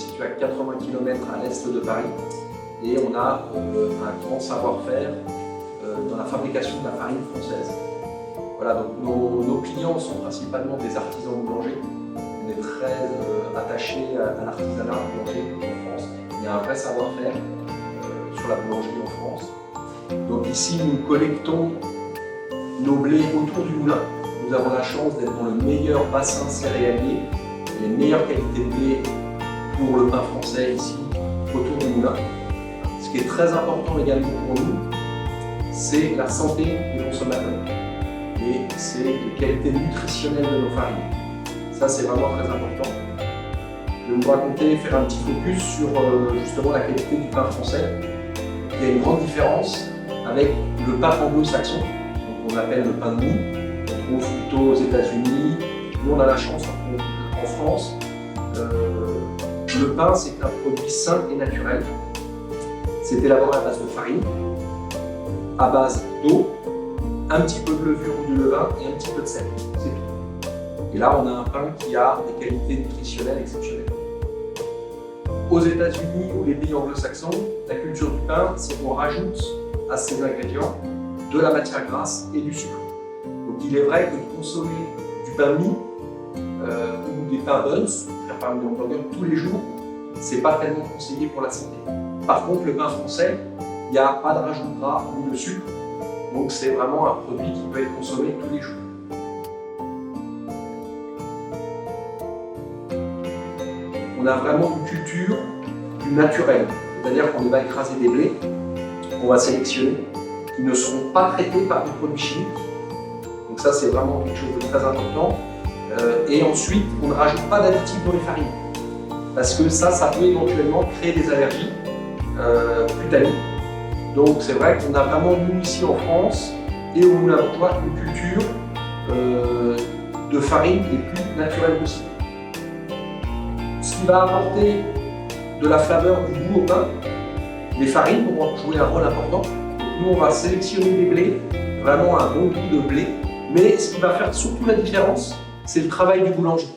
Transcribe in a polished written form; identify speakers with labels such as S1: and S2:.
S1: situé à 80 km à l'est de Paris et on a un grand savoir-faire dans la fabrication de la farine française. Voilà, donc nos clients sont principalement des artisans boulangers. On est très attachés à l'artisanat boulanger en France. Il y a un vrai savoir-faire sur la boulangerie en France. Donc ici, nous collectons nos blés autour du moulin. Nous avons la chance d'être dans le meilleur bassin céréalier, les meilleures qualités de blé pour le pain français ici, autour du moulin. Ce qui est très important également pour nous, c'est la santé des consommateurs et c'est les qualités nutritionnelles de nos farines. Ça, c'est vraiment très important. Je vais vous raconter, faire un petit focus sur justement la qualité du pain français. Il y a une grande différence avec le pain anglo-saxon, qu'on appelle le pain de mie. On trouve plutôt aux États-Unis. Nous, on a la chance en France. Le pain, c'est un produit sain et naturel. C'est élaboré à base de farine, à base d'eau, un petit peu de levure ou du levain et un petit peu de sel. C'est tout. Et là, on a un pain qui a des qualités nutritionnelles exceptionnelles. Aux États-Unis ou les pays anglo-saxons, la culture du pain, c'est qu'on rajoute à ces ingrédients de la matière grasse et du sucre. Donc il est vrai que de consommer du pain mie ou des pains buns, faire par exemple des hamburgers tous les jours, c'est pas tellement conseillé pour la santé. Par contre, le pain français, il n'y a pas de rajout de gras ou de sucre, donc c'est vraiment un produit qui peut être consommé tous les jours. On a vraiment une culture du naturel, c'est-à-dire qu'on va écraser des blés, qu'on va sélectionner, qui ne seront pas traités par des produits chimiques. Donc ça, c'est vraiment quelque chose de très important. Et ensuite, on ne rajoute pas d'additifs dans les farines, parce que ça peut éventuellement créer des allergies cutanées. Donc c'est vrai qu'on a vraiment, nous ici en France et au Moulin d'Antoine, une culture de farine les plus naturelles possible. Ce qui va apporter de la flaveur, du goût au pain, les farines vont jouer un rôle important. Donc nous, on va sélectionner des blés, vraiment un bon goût de blé. Mais ce qui va faire surtout la différence, c'est le travail du boulanger.